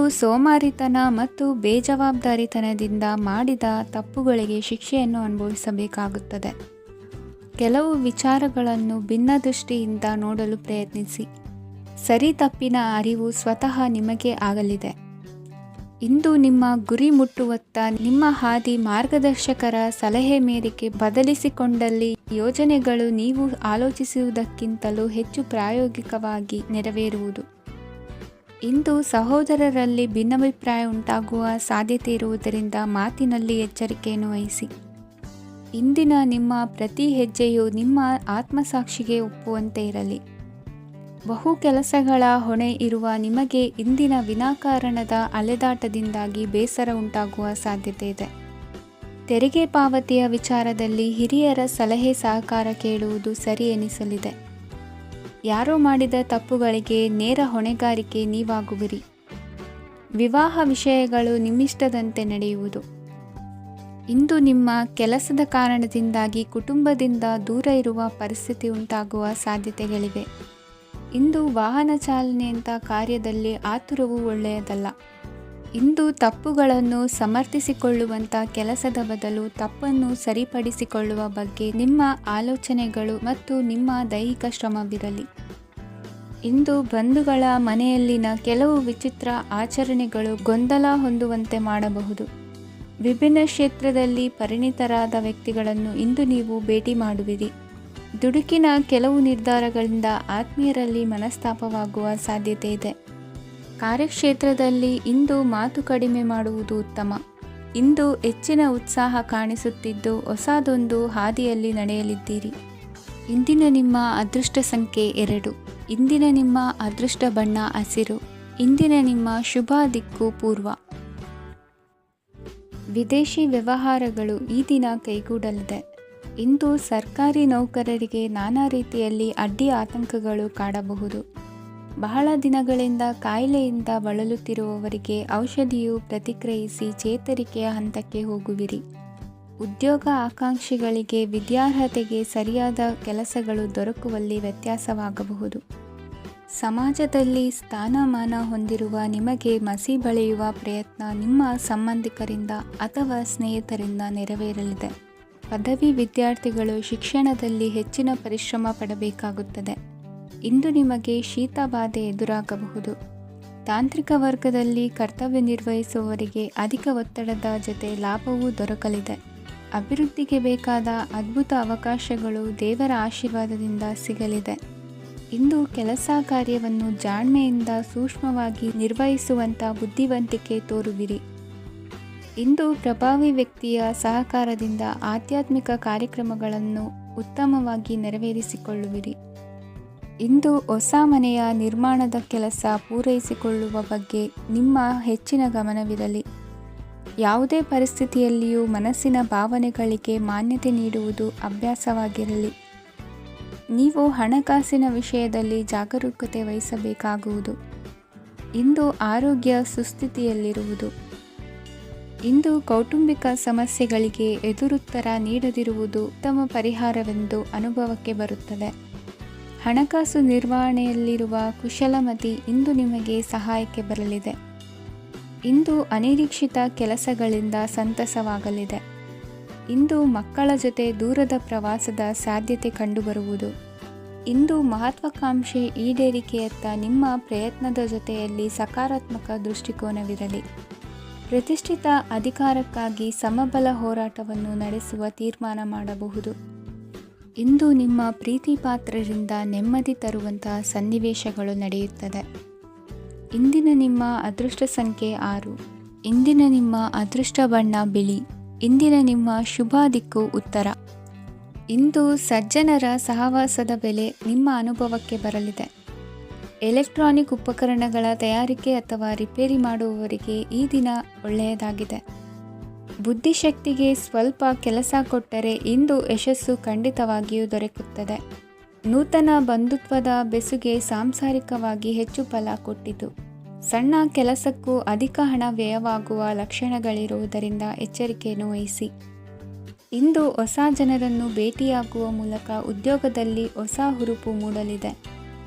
ಸೋಮಾರಿತನ ಮತ್ತು ಬೇಜವಾಬ್ದಾರಿತನದಿಂದ ಮಾಡಿದ ತಪ್ಪುಗಳಿಗೆ ಶಿಕ್ಷೆಯನ್ನು ಅನುಭವಿಸಬೇಕಾಗುತ್ತದೆ. ಕೆಲವು ವಿಚಾರಗಳನ್ನು ಭಿನ್ನ ದೃಷ್ಟಿಯಿಂದ ನೋಡಲು ಪ್ರಯತ್ನಿಸಿ. ಸರಿ ತಪ್ಪಿನ ಅರಿವು ಸ್ವತಃ ನಿಮಗೆ ಆಗಲಿದೆ. ಇಂದು ನಿಮ್ಮ ಗುರಿ ಮುಟ್ಟುವತ್ತ ನಿಮ್ಮ ಹಾದಿ ಮಾರ್ಗದರ್ಶಕರ ಸಲಹೆ ಮೇರೆಗೆ ಬದಲಿಸಿಕೊಂಡಲ್ಲಿ ಯೋಜನೆಗಳು ನೀವು ಆಲೋಚಿಸುವುದಕ್ಕಿಂತಲೂ ಹೆಚ್ಚು ಪ್ರಾಯೋಗಿಕವಾಗಿ ನೆರವೇರುವುದು. ಇಂದು ಸಹೋದರರಲ್ಲಿ ಭಿನ್ನಾಭಿಪ್ರಾಯ ಉಂಟಾಗುವ ಸಾಧ್ಯತೆ ಇರುವುದರಿಂದ ಮಾತಿನಲ್ಲಿ ಎಚ್ಚರಿಕೆಯನ್ನು ವಹಿಸಿ. ಇಂದಿನ ನಿಮ್ಮ ಪ್ರತಿ ಹೆಜ್ಜೆಯು ನಿಮ್ಮ ಆತ್ಮಸಾಕ್ಷಿಗೆ ಒಪ್ಪುವಂತೆ ಇರಲಿ. ಬಹು ಕೆಲಸಗಳ ಹೊಣೆ ಇರುವ ನಿಮಗೆ ಇಂದಿನ ವಿನಾಕಾರಣದ ಅಲೆದಾಟದಿಂದಾಗಿ ಬೇಸರ ಉಂಟಾಗುವ ಸಾಧ್ಯತೆ ಇದೆ. ತೆರಿಗೆ ಪಾವತಿಯ ವಿಚಾರದಲ್ಲಿ ಹಿರಿಯರ ಸಲಹೆ ಸಹಕಾರ ಕೇಳುವುದು ಸರಿ ಎನಿಸಲಿದೆ. ಯಾರೋ ಮಾಡಿದ ತಪ್ಪುಗಳಿಗೆ ನೇರ ಹೊಣೆಗಾರಿಕೆ ನೀವಾಗುವಿರಿ. ವಿವಾಹ ವಿಷಯಗಳು ನಿಮ್ಮಿಷ್ಟದಂತೆ ನಡೆಯುವುದು. ಇಂದು ನಿಮ್ಮ ಕೆಲಸದ ಕಾರಣದಿಂದಾಗಿ ಕುಟುಂಬದಿಂದ ದೂರ ಇರುವ ಪರಿಸ್ಥಿತಿ ಉಂಟಾಗುವ ಸಾಧ್ಯತೆಗಳಿವೆ. ಇಂದು ವಾಹನ ಚಾಲನೆಯಂಥ ಕಾರ್ಯದಲ್ಲಿ ಆತುರವು ಒಳ್ಳೆಯದಲ್ಲ. ಇಂದು ತಪ್ಪುಗಳನ್ನು ಸಮರ್ಥಿಸಿಕೊಳ್ಳುವಂಥ ಕೆಲಸದ ಬದಲು ತಪ್ಪನ್ನು ಸರಿಪಡಿಸಿಕೊಳ್ಳುವ ಬಗ್ಗೆ ನಿಮ್ಮ ಆಲೋಚನೆಗಳು ಮತ್ತು ನಿಮ್ಮ ದೈಹಿಕ ಶ್ರಮವಿರಲಿ. ಇಂದು ಬಂಧುಗಳ ಮನೆಯಲ್ಲಿನ ಕೆಲವು ವಿಚಿತ್ರ ಆಚರಣೆಗಳು ಗೊಂದಲ ಹೊಂದುವಂತೆ ಮಾಡಬಹುದು. ವಿಭಿನ್ನ ಕ್ಷೇತ್ರದಲ್ಲಿ ಪರಿಣಿತರಾದ ವ್ಯಕ್ತಿಗಳನ್ನು ಇಂದು ನೀವು ಭೇಟಿ ಮಾಡುವಿರಿ. ದುಡುಕಿನ ಕೆಲವು ನಿರ್ಧಾರಗಳಿಂದ ಆತ್ಮೀಯರಲ್ಲಿ ಮನಸ್ತಾಪವಾಗುವ ಸಾಧ್ಯತೆ ಇದೆ. ಕಾರ್ಯಕ್ಷೇತ್ರದಲ್ಲಿ ಇಂದು ಮಾತು ಕಡಿಮೆ ಮಾಡುವುದು ಉತ್ತಮ. ಇಂದು ಹೆಚ್ಚಿನ ಉತ್ಸಾಹ ಕಾಣಿಸುತ್ತಿದ್ದು ಹೊಸದೊಂದು ಹಾದಿಯಲ್ಲಿ ನಡೆಯಲಿದ್ದೀರಿ. ಇಂದಿನ ನಿಮ್ಮ ಅದೃಷ್ಟ ಸಂಖ್ಯೆ 2. ಇಂದಿನ ನಿಮ್ಮ ಅದೃಷ್ಟ ಬಣ್ಣ ಹಸಿರು. ಇಂದಿನ ನಿಮ್ಮ ಶುಭ ದಿಕ್ಕು ಪೂರ್ವ. ವಿದೇಶಿ ವ್ಯವಹಾರಗಳು ಈ ದಿನ ಕೈಗೂಡಲಿದೆ. ಇಂದು ಸರ್ಕಾರಿ ನೌಕರರಿಗೆ ನಾನಾ ರೀತಿಯಲ್ಲಿ ಅಡ್ಡಿ ಆತಂಕಗಳು ಕಾಡಬಹುದು. ಬಹಳ ದಿನಗಳಿಂದ ಕಾಯಿಲೆಯಿಂದ ಬಳಲುತ್ತಿರುವವರಿಗೆ ಔಷಧಿಯು ಪ್ರತಿಕ್ರಿಯಿಸಿ ಚೇತರಿಕೆಯ ಹಂತಕ್ಕೆ ಹೋಗುವಿರಿ. ಉದ್ಯೋಗ ಆಕಾಂಕ್ಷಿಗಳಿಗೆ ವಿದ್ಯಾರ್ಹತೆಗೆ ಸರಿಯಾದ ಕೆಲಸಗಳು ದೊರಕುವಲ್ಲಿ ವ್ಯತ್ಯಾಸವಾಗಬಹುದು. ಸಮಾಜದಲ್ಲಿ ಸ್ಥಾನಮಾನ ಹೊಂದಿರುವ ನಿಮಗೆ ಮಸಿ ಬಳಿಯುವ ಪ್ರಯತ್ನ ನಿಮ್ಮ ಸಂಬಂಧಿಕರಿಂದ ಅಥವಾ ಸ್ನೇಹಿತರಿಂದ ನೆರವೇರಲಿದೆ. ಪದವಿ ವಿದ್ಯಾರ್ಥಿಗಳು ಶಿಕ್ಷಣದಲ್ಲಿ ಹೆಚ್ಚಿನ ಪರಿಶ್ರಮ ಪಡಬೇಕಾಗುತ್ತದೆ. ಇಂದು ನಿಮಗೆ ಶೀತ ಬಾಧೆ ಎದುರಾಗಬಹುದು. ತಾಂತ್ರಿಕ ವರ್ಗದಲ್ಲಿ ಕರ್ತವ್ಯ ನಿರ್ವಹಿಸುವವರಿಗೆ ಅಧಿಕ ಒತ್ತಡದ ಜೊತೆ ಲಾಭವೂ ದೊರಕಲಿದೆ. ಅಭಿವೃದ್ಧಿಗೆ ಬೇಕಾದ ಅದ್ಭುತ ಅವಕಾಶಗಳು ದೇವರ ಆಶೀರ್ವಾದದಿಂದ ಸಿಗಲಿದೆ. ಇಂದು ಕೆಲಸ ಕಾರ್ಯವನ್ನು ಜಾಣ್ಮೆಯಿಂದ ಸೂಕ್ಷ್ಮವಾಗಿ ನಿರ್ವಹಿಸುವಂಥ ಬುದ್ಧಿವಂತಿಕೆ ತೋರುವಿರಿ. ಇಂದು ಪ್ರಭಾವಿ ವ್ಯಕ್ತಿಯ ಸಹಕಾರದಿಂದ ಆಧ್ಯಾತ್ಮಿಕ ಕಾರ್ಯಕ್ರಮಗಳನ್ನು ಉತ್ತಮವಾಗಿ ನೆರವೇರಿಸಿಕೊಳ್ಳುವಿರಿ. ಇಂದು ಹೊಸ ಮನೆಯ ನಿರ್ಮಾಣದ ಕೆಲಸ ಪೂರೈಸಿಕೊಳ್ಳುವ ಬಗ್ಗೆ ನಿಮ್ಮ ಹೆಚ್ಚಿನ ಗಮನವಿರಲಿ. ಯಾವುದೇ ಪರಿಸ್ಥಿತಿಯಲ್ಲಿಯೂ ಮನಸ್ಸಿನ ಭಾವನೆಗಳಿಗೆ ಮಾನ್ಯತೆ ನೀಡುವುದು ಅಭ್ಯಾಸವಾಗಿರಲಿ. ನೀವು ಹಣಕಾಸಿನ ವಿಷಯದಲ್ಲಿ ಜಾಗರೂಕತೆ ವಹಿಸಬೇಕಾಗುವುದು. ಇಂದು ಆರೋಗ್ಯ ಸುಸ್ಥಿತಿಯಲ್ಲಿರುವುದು. ಇಂದು ಕೌಟುಂಬಿಕ ಸಮಸ್ಯೆಗಳಿಗೆ ಎದುರುತ್ತರ ನೀಡದಿರುವುದು ಉತ್ತಮ ಪರಿಹಾರವೆಂದು ಅನುಭವಕ್ಕೆ ಬರುತ್ತದೆ. ಹಣಕಾಸು ನಿರ್ವಹಣೆಯಲ್ಲಿರುವ ಕುಶಲಮತಿ ಇಂದು ನಿಮಗೆ ಸಹಾಯಕ್ಕೆ ಬರಲಿದೆ. ಇಂದು ಅನಿರೀಕ್ಷಿತ ಕೆಲಸಗಳಿಂದ ಸಂತಸವಾಗಲಿದೆ. ಇಂದು ಮಕ್ಕಳ ಜೊತೆ ದೂರದ ಪ್ರವಾಸದ ಸಾಧ್ಯತೆ ಕಂಡುಬರುವುದು. ಇಂದು ಮಹತ್ವಾಕಾಂಕ್ಷೆ ಈಡೇರಿಕೆಯತ್ತ ನಿಮ್ಮ ಪ್ರಯತ್ನದ ಜೊತೆಯಲ್ಲಿ ಸಕಾರಾತ್ಮಕ ದೃಷ್ಟಿಕೋನವಿರಲಿ. ಪ್ರತಿಷ್ಠಿತ ಅಧಿಕಾರಕ್ಕಾಗಿ ಸಮಬಲ ಹೋರಾಟವನ್ನು ನಡೆಸುವ ತೀರ್ಮಾನ ಮಾಡಬಹುದು. ಇಂದು ನಿಮ್ಮ ಪ್ರೀತಿ ಪಾತ್ರರಿಂದ ನೆಮ್ಮದಿ ತರುವಂತಹ ಸನ್ನಿವೇಶಗಳು ನಡೆಯುತ್ತದೆ. ಇಂದಿನ ನಿಮ್ಮ ಅದೃಷ್ಟ ಸಂಖ್ಯೆ 6. ಇಂದಿನ ನಿಮ್ಮ ಅದೃಷ್ಟ ಬಣ್ಣ ಬಿಳಿ. ಇಂದಿನ ನಿಮ್ಮ ಶುಭ ದಿಕ್ಕು ಉತ್ತರ. ಇಂದು ಸಜ್ಜನರ ಸಹವಾಸದ ಬೆಲೆ ನಿಮ್ಮ ಅನುಭವಕ್ಕೆ ಬರಲಿದೆ. ಎಲೆಕ್ಟ್ರಾನಿಕ್ ಉಪಕರಣಗಳ ತಯಾರಿಕೆ ಅಥವಾ ರಿಪೇರಿ ಮಾಡುವವರಿಗೆ ಈ ದಿನ ಒಳ್ಳೆಯದಾಗಿದೆ. ಬುದ್ಧಿಶಕ್ತಿಗೆ ಸ್ವಲ್ಪ ಕೆಲಸ ಕೊಟ್ಟರೆ ಇಂದು ಯಶಸ್ಸು ಖಂಡಿತವಾಗಿಯೂ ದೊರಕುತ್ತದೆ. ನೂತನ ಬಂಧುತ್ವದ ಬೆಸುಗೆ ಸಾಂಸಾರಿಕವಾಗಿ ಹೆಚ್ಚು ಫಲ ಕೊಟ್ಟಿತು. ಸಣ್ಣ ಕೆಲಸಕ್ಕೂ ಅಧಿಕ ಹಣ ವ್ಯಯವಾಗುವ ಲಕ್ಷಣಗಳಿರುವುದರಿಂದ ಎಚ್ಚರಿಕೆಯನ್ನು ವಹಿಸಿ. ಇಂದು ಹೊಸ ಜನರನ್ನು ಭೇಟಿಯಾಗುವ ಮೂಲಕ ಉದ್ಯೋಗದಲ್ಲಿ ಹೊಸ ಹುರುಪು ಮೂಡಲಿದೆ.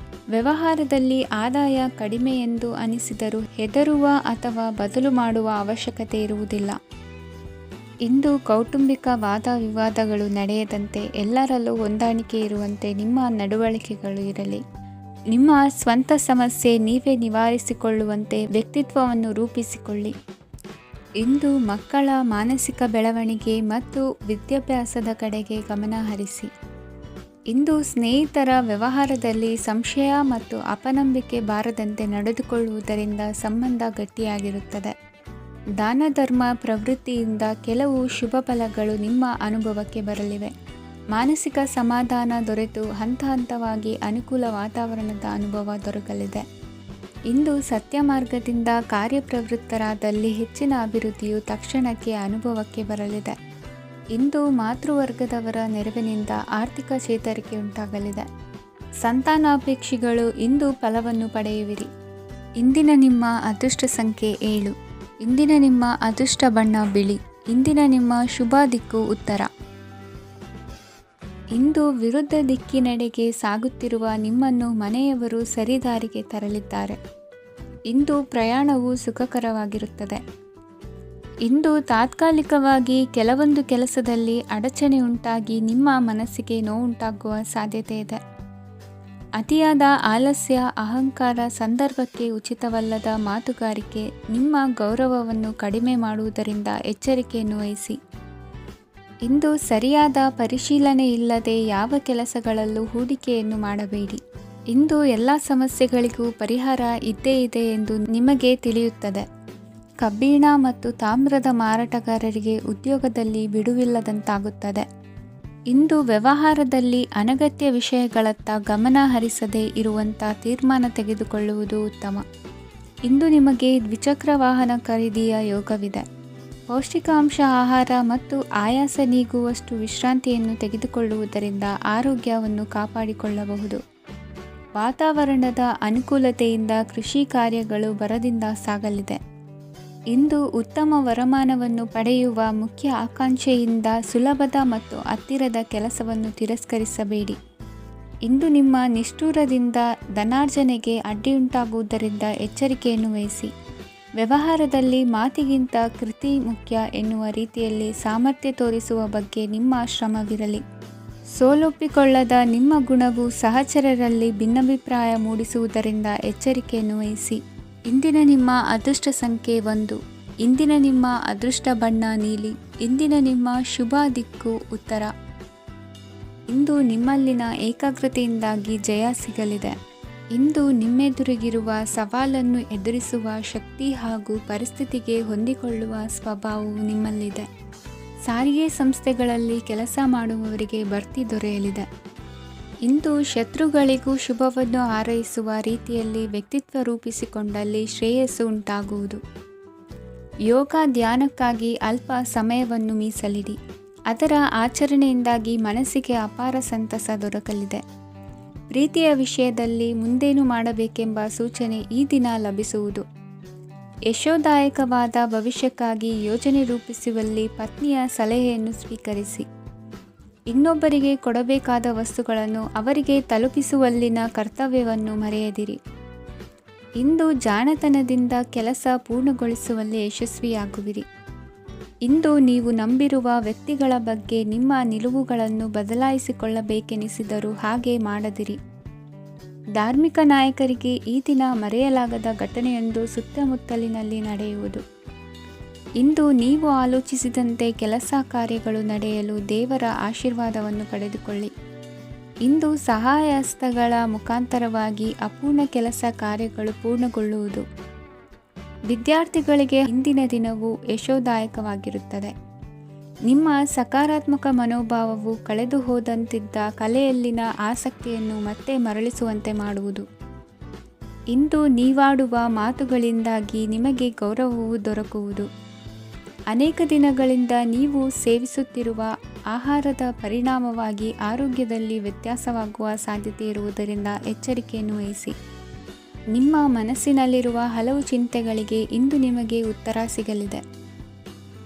ವ್ಯವಹಾರದಲ್ಲಿ ಆದಾಯ ಕಡಿಮೆ ಎಂದು ಅನಿಸಿದರೂ ಹೆದರುವ ಅಥವಾ ಬದಲು ಮಾಡುವ ಅವಶ್ಯಕತೆ ಇರುವುದಿಲ್ಲ. ಇಂದು ಕೌಟುಂಬಿಕ ವಾದ ವಿವಾದಗಳು ನಡೆಯದಂತೆ ಎಲ್ಲರಲ್ಲೂ ಹೊಂದಾಣಿಕೆ ಇರುವಂತೆ ನಿಮ್ಮ ನಡವಳಿಕೆಗಳು ಇರಲಿ. ನಿಮ್ಮ ಸ್ವಂತ ಸಮಸ್ಯೆ ನೀವೇ ನಿವಾರಿಸಿಕೊಳ್ಳುವಂತೆ ವ್ಯಕ್ತಿತ್ವವನ್ನು ರೂಪಿಸಿಕೊಳ್ಳಿ. ಇಂದು ಮಕ್ಕಳ ಮಾನಸಿಕ ಬೆಳವಣಿಗೆ ಮತ್ತು ವಿದ್ಯಾಭ್ಯಾಸದ ಕಡೆಗೆ ಗಮನ ಹರಿಸಿ. ಇಂದು ಸ್ನೇಹಿತರ ವ್ಯವಹಾರದಲ್ಲಿ ಸಂಶಯ ಮತ್ತು ಅಪನಂಬಿಕೆ ಬಾರದಂತೆ ನಡೆದುಕೊಳ್ಳುವುದರಿಂದ ಸಂಬಂಧ ಗಟ್ಟಿಯಾಗಿರುತ್ತದೆ. ದಾನ ಧರ್ಮ ಪ್ರವೃತ್ತಿಯಿಂದ ಕೆಲವು ಶುಭ ಫಲಗಳು ನಿಮ್ಮ ಅನುಭವಕ್ಕೆ ಬರಲಿವೆ. ಮಾನಸಿಕ ಸಮಾಧಾನ ದೊರೆತು ಹಂತ ಹಂತವಾಗಿ ಅನುಕೂಲ ವಾತಾವರಣದ ಅನುಭವ ದೊರಕಲಿದೆ. ಇಂದು ಸತ್ಯ ಮಾರ್ಗದಿಂದ ಕಾರ್ಯಪ್ರವೃತ್ತರಾದಲ್ಲಿ ಹೆಚ್ಚಿನ ಅಭಿವೃದ್ಧಿಯು ತಕ್ಷಣಕ್ಕೆ ಅನುಭವಕ್ಕೆ ಬರಲಿದೆ. ಇಂದು ಮಾತೃವರ್ಗದವರ ನೆರವಿನಿಂದ ಆರ್ಥಿಕ ಚೇತರಿಕೆ ಉಂಟಾಗಲಿದೆ. ಸಂತಾನಾಪೇಕ್ಷಿಗಳು ಇಂದು ಫಲವನ್ನು ಪಡೆಯುವಿರಿ. ಇಂದಿನ ನಿಮ್ಮ ಅದೃಷ್ಟ ಸಂಖ್ಯೆ 7. ಇಂದಿನ ನಿಮ್ಮ ಅದೃಷ್ಟ ಬಣ್ಣ ಬಿಳಿ. ಇಂದಿನ ನಿಮ್ಮ ಶುಭ ದಿಕ್ಕು ಉತ್ತರ. ಇಂದು ವಿರುದ್ಧ ದಿಕ್ಕಿನೆಡೆಗೆ ಸಾಗುತ್ತಿರುವ ನಿಮ್ಮನ್ನು ಮನೆಯವರು ಸರಿದಾರಿಗೆ ತರಲಿದ್ದಾರೆ. ಇಂದು ಪ್ರಯಾಣವು ಸುಖಕರವಾಗಿರುತ್ತದೆ. ಇಂದು ತಾತ್ಕಾಲಿಕವಾಗಿ ಕೆಲವೊಂದು ಕೆಲಸದಲ್ಲಿ ಅಡಚಣೆ ಉಂಟಾಗಿ ನಿಮ್ಮ ಮನಸ್ಸಿಗೆ ನೋವುಂಟಾಗುವ ಸಾಧ್ಯತೆ ಇದೆ. ಅತಿಯಾದ ಆಲಸ್ಯ, ಅಹಂಕಾರ, ಸಂದರ್ಭಕ್ಕೆ ಉಚಿತವಲ್ಲದ ಮಾತುಗಾರಿಕೆ ನಿಮ್ಮ ಗೌರವವನ್ನು ಕಡಿಮೆ ಮಾಡುವುದರಿಂದ ಎಚ್ಚರಿಕೆಯನ್ನು ವಹಿಸಿ. ಇಂದು ಸರಿಯಾದ ಪರಿಶೀಲನೆ ಇಲ್ಲದೆ ಯಾವ ಕೆಲಸಗಳಲ್ಲೂ ಹೂಡಿಕೆಯನ್ನು ಮಾಡಬೇಡಿ. ಇಂದು ಎಲ್ಲ ಸಮಸ್ಯೆಗಳಿಗೂ ಪರಿಹಾರ ಇದ್ದೇ ಇದೆ ಎಂದು ನಿಮಗೆ ತಿಳಿಯುತ್ತದೆ. ಕಬ್ಬಿಣ ಮತ್ತು ತಾಮ್ರದ ಮಾರಾಟಗಾರರಿಗೆ ಉದ್ಯೋಗದಲ್ಲಿ ಬಿಡುವಿಲ್ಲದಂತಾಗುತ್ತದೆ. ಇಂದು ವ್ಯವಹಾರದಲ್ಲಿ ಅನಗತ್ಯ ವಿಷಯಗಳತ್ತ ಗಮನ ಹರಿಸದೇ ಇರುವಂಥ ತೀರ್ಮಾನ ತೆಗೆದುಕೊಳ್ಳುವುದು ಉತ್ತಮ. ಇಂದು ನಿಮಗೆ ದ್ವಿಚಕ್ರ ವಾಹನ ಖರೀದಿಯ ಯೋಗವಿದೆ. ಪೌಷ್ಟಿಕಾಂಶ ಆಹಾರ ಮತ್ತು ಆಯಾಸ ನೀಗುವಷ್ಟು ವಿಶ್ರಾಂತಿಯನ್ನು ತೆಗೆದುಕೊಳ್ಳುವುದರಿಂದ ಆರೋಗ್ಯವನ್ನು ಕಾಪಾಡಿಕೊಳ್ಳಬಹುದು. ವಾತಾವರಣದ ಅನುಕೂಲತೆಯಿಂದ ಕೃಷಿ ಕಾರ್ಯಗಳು ಬರದಿಂದ ಸಾಗಲಿದೆ. ಇಂದು ಉತ್ತಮ ವರಮಾನವನ್ನು ಪಡೆಯುವ ಮುಖ್ಯ ಆಕಾಂಕ್ಷೆಯಿಂದ ಸುಲಭದ ಮತ್ತು ಹತ್ತಿರದ ಕೆಲಸವನ್ನು ತಿರಸ್ಕರಿಸಬೇಡಿ. ಇಂದು ನಿಮ್ಮ ನಿಷ್ಠುರದಿಂದ ಧನಾರ್ಜನೆಗೆ ಅಡ್ಡಿಯುಂಟಾಗುವುದರಿಂದ ಎಚ್ಚರಿಕೆಯನ್ನು ವಹಿಸಿ. ವ್ಯವಹಾರದಲ್ಲಿ ಮಾತಿಗಿಂತ ಕೃತಿ ಮುಖ್ಯ ಎನ್ನುವ ರೀತಿಯಲ್ಲಿ ಸಾಮರ್ಥ್ಯ ತೋರಿಸುವ ಬಗ್ಗೆ ನಿಮ್ಮ ಶ್ರಮವಿರಲಿ. ಸೋಲೊಪ್ಪಿಕೊಳ್ಳದ ನಿಮ್ಮ ಗುಣವು ಸಹಚರರಲ್ಲಿ ಭಿನ್ನಾಭಿಪ್ರಾಯ ಮೂಡಿಸುವುದರಿಂದ ಎಚ್ಚರಿಕೆಯನ್ನು ವಹಿಸಿ. ಇಂದಿನ ನಿಮ್ಮ ಅದೃಷ್ಟ ಸಂಖ್ಯೆ 1. ಇಂದಿನ ನಿಮ್ಮ ಅದೃಷ್ಟ ಬಣ್ಣ ನೀಲಿ. ಇಂದಿನ ನಿಮ್ಮ ಶುಭ ದಿಕ್ಕು ಉತ್ತರ. ಇಂದು ನಿಮ್ಮಲ್ಲಿನ ಏಕಾಗ್ರತೆಯಿಂದಾಗಿ ಜಯ ಸಿಗಲಿದೆ. ಇಂದು ನಿಮ್ಮೆದುರಿಗಿರುವ ಸವಾಲನ್ನು ಎದುರಿಸುವ ಶಕ್ತಿ ಹಾಗೂ ಪರಿಸ್ಥಿತಿಗೆ ಹೊಂದಿಕೊಳ್ಳುವ ಸ್ವಭಾವವು ನಿಮ್ಮಲ್ಲಿದೆ. ಸಾರಿಗೆ ಸಂಸ್ಥೆಗಳಲ್ಲಿ ಕೆಲಸ ಮಾಡುವವರಿಗೆ ಬಡ್ತಿ ದೊರೆಯಲಿದೆ. ಇಂದು ಶತ್ರುಗಳಿಗೂ ಶುಭವನ್ನು ಹಾರೈಸುವ ರೀತಿಯಲ್ಲಿ ವ್ಯಕ್ತಿತ್ವ ರೂಪಿಸಿಕೊಂಡಲ್ಲಿ ಶ್ರೇಯಸ್ಸು ಉಂಟಾಗುವುದು. ಯೋಗ ಧ್ಯಾನಕ್ಕಾಗಿ ಅಲ್ಪ ಸಮಯವನ್ನು ಮೀಸಲಿಡಿ. ಅದರ ಆಚರಣೆಯಿಂದಾಗಿ ಮನಸ್ಸಿಗೆ ಅಪಾರ ಸಂತಸ ದೊರಕಲಿದೆ. ಪ್ರೀತಿಯ ವಿಷಯದಲ್ಲಿ ಮುಂದೇನು ಮಾಡಬೇಕೆಂಬ ಸೂಚನೆ ಈ ದಿನ ಲಭಿಸುವುದು. ಯಶೋದಾಯಕವಾದ ಭವಿಷ್ಯಕ್ಕಾಗಿ ಯೋಜನೆ ರೂಪಿಸುವಲ್ಲಿ ಪತ್ನಿಯ ಸಲಹೆಯನ್ನು ಸ್ವೀಕರಿಸಿ. ಇನ್ನೊಬ್ಬರಿಗೆ ಕೊಡಬೇಕಾದ ವಸ್ತುಗಳನ್ನು ಅವರಿಗೆ ತಲುಪಿಸುವಲ್ಲಿನ ಕರ್ತವ್ಯವನ್ನು ಮರೆಯದಿರಿ. ಇಂದು ಜಾಣತನದಿಂದ ಕೆಲಸ ಪೂರ್ಣಗೊಳಿಸುವಲ್ಲಿ ಯಶಸ್ವಿಯಾಗುವಿರಿ. ಇಂದು ನೀವು ನಂಬಿರುವ ವ್ಯಕ್ತಿಗಳ ಬಗ್ಗೆ ನಿಮ್ಮ ನಿಲುವುಗಳನ್ನು ಬದಲಾಯಿಸಿಕೊಳ್ಳಬೇಕೆನಿಸಿದರೂ ಹಾಗೆ ಮಾಡದಿರಿ. ಧಾರ್ಮಿಕ ನಾಯಕರಿಗೆ ಈ ದಿನ ಮರೆಯಲಾಗದ ಘಟನೆಯೊಂದು ಸುತ್ತಮುತ್ತಲಿನಲ್ಲಿ ನಡೆಯುವುದು. ಇಂದು ನೀವು ಆಲೋಚಿಸಿದಂತೆ ಕೆಲಸ ಕಾರ್ಯಗಳು ನಡೆಯಲು ದೇವರ ಆಶೀರ್ವಾದವನ್ನು ಪಡೆದುಕೊಳ್ಳಿ. ಇಂದು ಸಹಾಯ ಹಸ್ತಗಳ ಮುಖಾಂತರವಾಗಿ ಅಪೂರ್ಣ ಕೆಲಸ ಕಾರ್ಯಗಳು ಪೂರ್ಣಗೊಳ್ಳುವುದು. ವಿದ್ಯಾರ್ಥಿಗಳಿಗೆ ಇಂದಿನ ದಿನವು ಯಶೋದಾಯಕವಾಗಿರುತ್ತದೆ. ನಿಮ್ಮ ಸಕಾರಾತ್ಮಕ ಮನೋಭಾವವು ಕಳೆದು ಹೋದಂತಿದ್ದ ಕಲೆಯಲ್ಲಿನ ಆಸಕ್ತಿಯನ್ನು ಮತ್ತೆ ಮರಳಿಸುವಂತೆ ಮಾಡುವುದು. ಇಂದು ನೀವಾಡುವ ಮಾತುಗಳಿಂದಾಗಿ ನಿಮಗೆ ಗೌರವವು ದೊರಕುವುದು. ಅನೇಕ ದಿನಗಳಿಂದ ನೀವು ಸೇವಿಸುತ್ತಿರುವ ಆಹಾರದ ಪರಿಣಾಮವಾಗಿ ಆರೋಗ್ಯದಲ್ಲಿ ವ್ಯತ್ಯಾಸವಾಗುವ ಸಾಧ್ಯತೆ ಇರುವುದರಿಂದ ಎಚ್ಚರಿಕೆಯನ್ನು ವಹಿಸಿ. ನಿಮ್ಮ ಮನಸ್ಸಿನಲ್ಲಿರುವ ಹಲವು ಚಿಂತೆಗಳಿಗೆ ಇಂದು ನಿಮಗೆ ಉತ್ತರ ಸಿಗಲಿದೆ.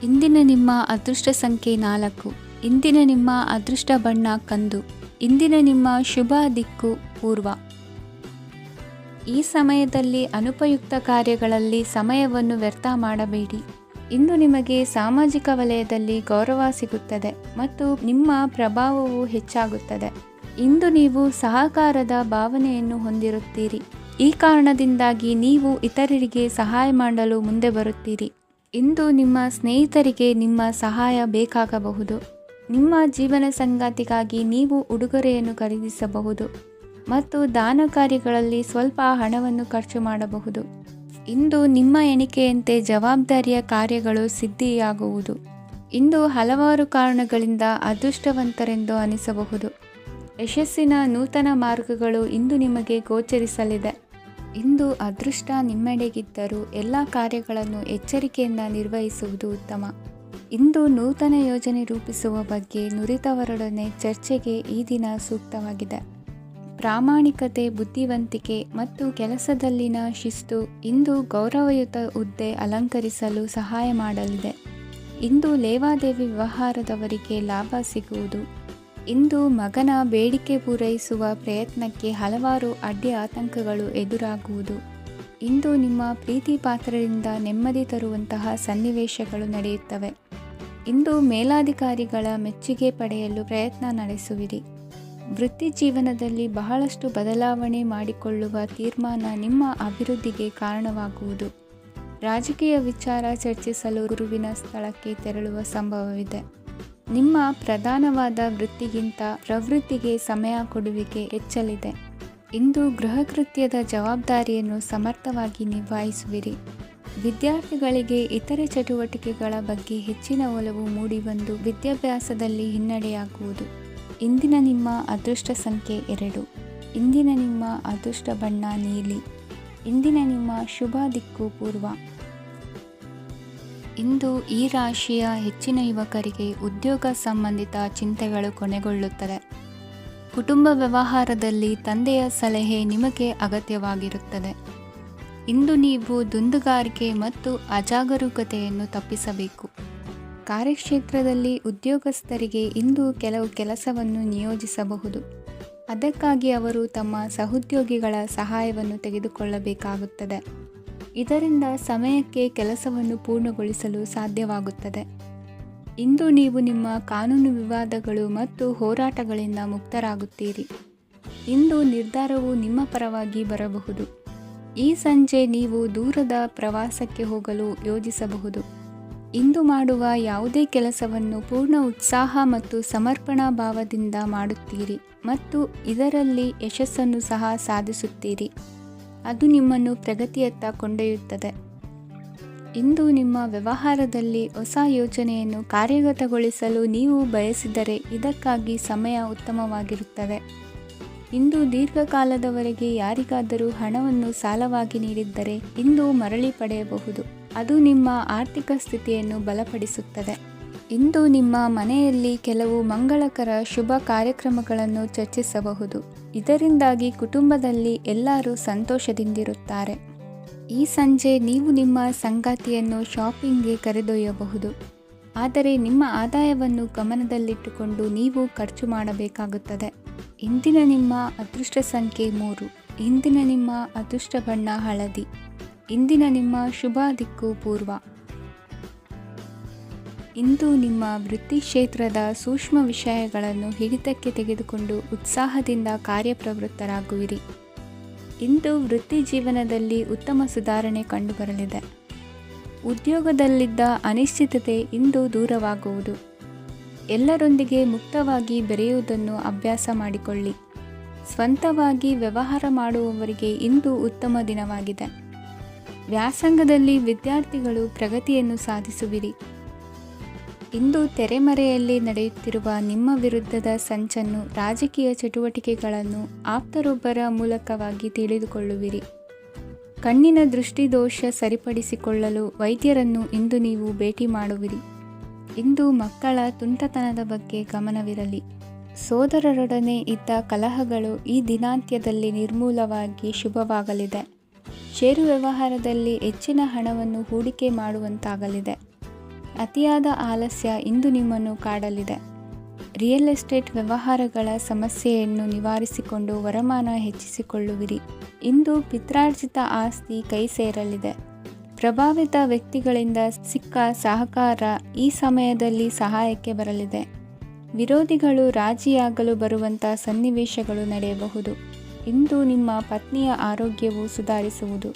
ಇಂದಿನ ನಿಮ್ಮ ಅದೃಷ್ಟ ಸಂಖ್ಯೆ 4. ಇಂದಿನ ನಿಮ್ಮ ಅದೃಷ್ಟ ಬಣ್ಣ ಕಂದು. ಇಂದಿನ ನಿಮ್ಮ ಶುಭ ದಿಕ್ಕು ಪೂರ್ವ. ಈ ಸಮಯದಲ್ಲಿ ಅನುಪಯುಕ್ತ ಕಾರ್ಯಗಳಲ್ಲಿ ಸಮಯವನ್ನು ವ್ಯರ್ಥ ಮಾಡಬೇಡಿ. ಇಂದು ನಿಮಗೆ ಸಾಮಾಜಿಕ ವಲಯದಲ್ಲಿ ಗೌರವ ಸಿಗುತ್ತದೆ ಮತ್ತು ನಿಮ್ಮ ಪ್ರಭಾವವು ಹೆಚ್ಚಾಗುತ್ತದೆ. ಇಂದು ನೀವು ಸಹಕಾರದ ಭಾವನೆಯನ್ನು ಹೊಂದಿರುತ್ತೀರಿ. ಈ ಕಾರಣದಿಂದಾಗಿ ನೀವು ಇತರರಿಗೆ ಸಹಾಯ ಮಾಡಲು ಮುಂದೆ ಬರುತ್ತೀರಿ. ಇಂದು ನಿಮ್ಮ ಸ್ನೇಹಿತರಿಗೆ ನಿಮ್ಮ ಸಹಾಯ ಬೇಕಾಗಬಹುದು. ನಿಮ್ಮ ಜೀವನ ಸಂಗಾತಿಗಾಗಿ ನೀವು ಉಡುಗೊರೆಯನ್ನು ಖರೀದಿಸಬಹುದು ಮತ್ತು ದಾನ ಕಾರ್ಯಗಳಲ್ಲಿ ಸ್ವಲ್ಪ ಹಣವನ್ನು ಖರ್ಚು ಮಾಡಬಹುದು. ಇಂದು ನಿಮ್ಮ ಎಣಿಕೆಯಂತೆ ಜವಾಬ್ದಾರಿಯ ಕಾರ್ಯಗಳು ಸಿದ್ಧಿಯಾಗುವುದು. ಇಂದು ಹಲವಾರು ಕಾರಣಗಳಿಂದ ಅದೃಷ್ಟವಂತರೆಂದು ಅನಿಸಬಹುದು. ಯಶಸ್ಸಿನ ನೂತನ ಮಾರ್ಗಗಳು ಇಂದು ನಿಮಗೆ ಗೋಚರಿಸಲಿದೆ. ಇಂದು ಅದೃಷ್ಟ ನಿಮ್ಮೆಡೆಗಿದ್ದರೂ ಎಲ್ಲ ಕಾರ್ಯಗಳನ್ನು ಎಚ್ಚರಿಕೆಯಿಂದ ನಿರ್ವಹಿಸುವುದು ಉತ್ತಮ. ಇಂದು ನೂತನ ಯೋಜನೆ ರೂಪಿಸುವ ಬಗ್ಗೆ ನುರಿತವರೊಡನೆ ಚರ್ಚೆಗೆ ಈ ದಿನ ಸೂಕ್ತವಾಗಿದೆ. ಪ್ರಾಮಾಣಿಕತೆ, ಬುದ್ಧಿವಂತಿಕೆ ಮತ್ತು ಕೆಲಸದಲ್ಲಿನ ಶಿಸ್ತು ಇಂದು ಗೌರವಯುತ ಹುದ್ದೆ ಅಲಂಕರಿಸಲು ಸಹಾಯ ಮಾಡಲಿದೆ. ಇಂದು ಲೇವಾದೇವಿ ವ್ಯವಹಾರದವರಿಗೆ ಲಾಭ ಸಿಗುವುದು. ಇಂದು ಮಗನ ಬೇಡಿಕೆ ಪೂರೈಸುವ ಪ್ರಯತ್ನಕ್ಕೆ ಹಲವಾರು ಅಡ್ಡಿ ಆತಂಕಗಳು ಎದುರಾಗುವುದು. ಇಂದು ನಿಮ್ಮ ಪ್ರೀತಿ ಪಾತ್ರರಿಂದ ನೆಮ್ಮದಿ ತರುವಂತಹ ಸನ್ನಿವೇಶಗಳು ನಡೆಯುತ್ತವೆ. ಇಂದು ಮೇಲಾಧಿಕಾರಿಗಳ ಮೆಚ್ಚುಗೆ ಪಡೆಯಲು ಪ್ರಯತ್ನ ನಡೆಸುವಿರಿ. ವೃತ್ತಿ ಜೀವನದಲ್ಲಿ ಬಹಳಷ್ಟು ಬದಲಾವಣೆ ಮಾಡಿಕೊಳ್ಳುವ ತೀರ್ಮಾನ ನಿಮ್ಮ ಅಭಿವೃದ್ಧಿಗೆ ಕಾರಣವಾಗುವುದು. ರಾಜಕೀಯ ವಿಚಾರ ಚರ್ಚಿಸಲು ಗುರುವಿನ ಸ್ಥಳಕ್ಕೆ ತೆರಳುವ ಸಂಭವವಿದೆ. ನಿಮ್ಮ ಪ್ರಧಾನವಾದ ವೃತ್ತಿಗಿಂತ ಪ್ರವೃತ್ತಿಗೆ ಸಮಯ ಕೊಡುವಿಕೆ ಹೆಚ್ಚಲಿದೆ. ಇಂದು ಗೃಹ ಕೃತ್ಯದ ಜವಾಬ್ದಾರಿಯನ್ನು ಸಮರ್ಥವಾಗಿ ನಿಭಾಯಿಸುವಿರಿ. ವಿದ್ಯಾರ್ಥಿಗಳಿಗೆ ಇತರೆ ಚಟುವಟಿಕೆಗಳ ಬಗ್ಗೆ ಹೆಚ್ಚಿನ ಒಲವು ಮೂಡಿಬಂದು ವಿದ್ಯಾಭ್ಯಾಸದಲ್ಲಿ ಹಿನ್ನಡೆಯಾಗುವುದು. ಇಂದಿನ ನಿಮ್ಮ ಅದೃಷ್ಟ ಸಂಖ್ಯೆ 2. ಇಂದಿನ ನಿಮ್ಮ ಅದೃಷ್ಟ ಬಣ್ಣ ನೀಲಿ. ಇಂದಿನ ನಿಮ್ಮ ಶುಭ ದಿಕ್ಕು ಪೂರ್ವ. ಇಂದು ಈ ರಾಶಿಯ ಹೆಚ್ಚಿನ ಯುವಕರಿಗೆ ಉದ್ಯೋಗ ಸಂಬಂಧಿತ ಚಿಂತೆಗಳು ಕೊನೆಗೊಳ್ಳುತ್ತದೆ. ಕುಟುಂಬ ವ್ಯವಹಾರದಲ್ಲಿ ತಂದೆಯ ಸಲಹೆ ನಿಮಗೆ ಅಗತ್ಯವಾಗಿರುತ್ತದೆ. ಇಂದು ನೀವು ದುಂದುಗಾರಿಕೆ ಮತ್ತು ಅಜಾಗರೂಕತೆಯನ್ನು ತಪ್ಪಿಸಬೇಕು. ಕಾರ್ಯಕ್ಷೇತ್ರದಲ್ಲಿ ಉದ್ಯೋಗಸ್ಥರಿಗೆ ಇಂದು ಕೆಲವು ಕೆಲಸವನ್ನು ನಿಯೋಜಿಸಬಹುದು. ಅದಕ್ಕಾಗಿ ಅವರು ತಮ್ಮ ಸಹೋದ್ಯೋಗಿಗಳ ಸಹಾಯವನ್ನು ತೆಗೆದುಕೊಳ್ಳಬೇಕಾಗುತ್ತದೆ. ಇದರಿಂದ ಸಮಯಕ್ಕೆ ಕೆಲಸವನ್ನು ಪೂರ್ಣಗೊಳಿಸಲು ಸಾಧ್ಯವಾಗುತ್ತದೆ. ಇಂದು ನೀವು ನಿಮ್ಮ ಕಾನೂನು ವಿವಾದಗಳು ಮತ್ತು ಹೋರಾಟಗಳಿಂದ ಮುಕ್ತರಾಗುತ್ತೀರಿ. ಇಂದು ನಿರ್ಧಾರವು ನಿಮ್ಮ ಪರವಾಗಿ ಬರಬಹುದು. ಈ ಸಂಜೆ ನೀವು ದೂರದ ಪ್ರವಾಸಕ್ಕೆ ಹೋಗಲು ಯೋಜಿಸಬಹುದು. ಇಂದು ಮಾಡುವ ಯಾವುದೇ ಕೆಲಸವನ್ನು ಪೂರ್ಣ ಉತ್ಸಾಹ ಮತ್ತು ಸಮರ್ಪಣಾ ಭಾವದಿಂದ ಮಾಡುತ್ತೀರಿ ಮತ್ತು ಇದರಲ್ಲಿ ಯಶಸ್ಸನ್ನು ಸಹ ಸಾಧಿಸುತ್ತೀರಿ. ಅದು ನಿಮ್ಮನ್ನು ಪ್ರಗತಿಯತ್ತ ಕೊಂಡೊಯ್ಯುತ್ತದೆ. ಇಂದು ನಿಮ್ಮ ವ್ಯವಹಾರದಲ್ಲಿ ಹೊಸ ಯೋಜನೆಯನ್ನು ಕಾರ್ಯಗತಗೊಳಿಸಲು ನೀವು ಬಯಸಿದರೆ ಇದಕ್ಕಾಗಿ ಸಮಯ ಉತ್ತಮವಾಗಿರುತ್ತದೆ. ಇಂದು ದೀರ್ಘಕಾಲದವರೆಗೆ ಯಾರಿಗಾದರೂ ಹಣವನ್ನು ಸಾಲವಾಗಿ ನೀಡಿದ್ದರೆ ಇಂದು ಮರಳಿ ಪಡೆಯಬಹುದು. ಅದು ನಿಮ್ಮ ಆರ್ಥಿಕ ಸ್ಥಿತಿಯನ್ನು ಬಲಪಡಿಸುತ್ತದೆ. ಇಂದು ನಿಮ್ಮ ಮನೆಯಲ್ಲಿ ಕೆಲವು ಮಂಗಳಕರ ಶುಭ ಕಾರ್ಯಕ್ರಮಗಳನ್ನು ಚರ್ಚಿಸಬಹುದು. ಇದರಿಂದಾಗಿ ಕುಟುಂಬದಲ್ಲಿ ಎಲ್ಲರೂ ಸಂತೋಷದಿಂದಿರುತ್ತಾರೆ. ಈ ಸಂಜೆ ನೀವು ನಿಮ್ಮ ಸಂಗಾತಿಯನ್ನು ಶಾಪಿಂಗ್ಗೆ ಕರೆದೊಯ್ಯಬಹುದು. ಆದರೆ ನಿಮ್ಮ ಆದಾಯವನ್ನು ಗಮನದಲ್ಲಿಟ್ಟುಕೊಂಡು ನೀವು ಖರ್ಚು ಮಾಡಬೇಕಾಗುತ್ತದೆ. ಇಂದಿನ ನಿಮ್ಮ ಅದೃಷ್ಟ ಸಂಖ್ಯೆ 3. ಇಂದಿನ ನಿಮ್ಮ ಅದೃಷ್ಟ ಬಣ್ಣ ಹಳದಿ. ಇಂದಿನ ನಿಮ್ಮ ಶುಭ ದಿಕ್ಕು ಪೂರ್ವ. ಇಂದು ನಿಮ್ಮ ವೃತ್ತಿ ಕ್ಷೇತ್ರದ ಸೂಕ್ಷ್ಮ ವಿಷಯಗಳನ್ನು ಹಿಡಿತಕ್ಕೆ ತೆಗೆದುಕೊಂಡು ಉತ್ಸಾಹದಿಂದ ಕಾರ್ಯಪ್ರವೃತ್ತರಾಗುವಿರಿ. ಇಂದು ವೃತ್ತಿ ಜೀವನದಲ್ಲಿ ಉತ್ತಮ ಸುಧಾರಣೆ ಕಂಡುಬರಲಿದೆ. ಉದ್ಯೋಗದಲ್ಲಿದ್ದ ಅನಿಶ್ಚಿತತೆ ಇಂದು ದೂರವಾಗುವುದು. ಎಲ್ಲರೊಂದಿಗೆ ಮುಕ್ತವಾಗಿ ಬೆರೆಯುವುದನ್ನು ಅಭ್ಯಾಸ ಮಾಡಿಕೊಳ್ಳಿ. ಸ್ವಂತವಾಗಿ ವ್ಯವಹಾರ ಮಾಡುವವರಿಗೆ ಇಂದು ಉತ್ತಮ ದಿನವಾಗಿದೆ. ವ್ಯಾಸಂಗದಲ್ಲಿ ವಿದ್ಯಾರ್ಥಿಗಳು ಪ್ರಗತಿಯನ್ನು ಸಾಧಿಸುವಿರಿ. ಇಂದು ತೆರೆಮರೆಯಲ್ಲಿ ನಡೆಯುತ್ತಿರುವ ನಿಮ್ಮ ವಿರುದ್ಧದ ಸಂಚನ್ನು, ರಾಜಕೀಯ ಚಟುವಟಿಕೆಗಳನ್ನು ಆಪ್ತರೊಬ್ಬರ ಮೂಲಕವಾಗಿ ತಿಳಿದುಕೊಳ್ಳುವಿರಿ. ಕಣ್ಣಿನ ದೃಷ್ಟಿದೋಷ ಸರಿಪಡಿಸಿಕೊಳ್ಳಲು ವೈದ್ಯರನ್ನು ಇಂದು ನೀವು ಭೇಟಿ ಮಾಡುವಿರಿ. ಇಂದು ಮಕ್ಕಳ ತುಂಟತನದ ಬಗ್ಗೆ ಗಮನವಿರಲಿ. ಸೋದರರೊಡನೆ ಇದ್ದ ಕಲಹಗಳು ಈ ದಿನಾಂತ್ಯದಲ್ಲಿ ನಿರ್ಮೂಲವಾಗಿ ಶುಭವಾಗಲಿದೆ. ಷೇರು ವ್ಯವಹಾರದಲ್ಲಿ ಹೆಚ್ಚಿನ ಹಣವನ್ನು ಹೂಡಿಕೆ ಮಾಡುವಂತಾಗಲಿದೆ. ಅತಿಯಾದ ಆಲಸ್ಯ ಇಂದು ನಿಮ್ಮನ್ನು ಕಾಡಲಿದೆ. ರಿಯಲ್ ಎಸ್ಟೇಟ್ ವ್ಯವಹಾರಗಳ ಸಮಸ್ಯೆಯನ್ನು ನಿವಾರಿಸಿಕೊಂಡು ವರಮಾನ ಹೆಚ್ಚಿಸಿಕೊಳ್ಳುವಿರಿ. ಇಂದು ಪಿತ್ರಾರ್ಜಿತ ಆಸ್ತಿ ಕೈ ಸೇರಲಿದೆ. ಪ್ರಭಾವಿತ ವ್ಯಕ್ತಿಗಳಿಂದ ಸಿಕ್ಕ ಸಹಕಾರ ಈ ಸಮಯದಲ್ಲಿ ಸಹಾಯಕ್ಕೆ ಬರಲಿದೆ. ವಿರೋಧಿಗಳು ರಾಜಿಯಾಗಲು ಬರುವಂಥ ಸನ್ನಿವೇಶಗಳು ನಡೆಯಬಹುದು. ಇಂದು ನಿಮ್ಮ ಪತ್ನಿಯ ಆರೋಗ್ಯವು ಸುಧಾರಿಸುವುದು.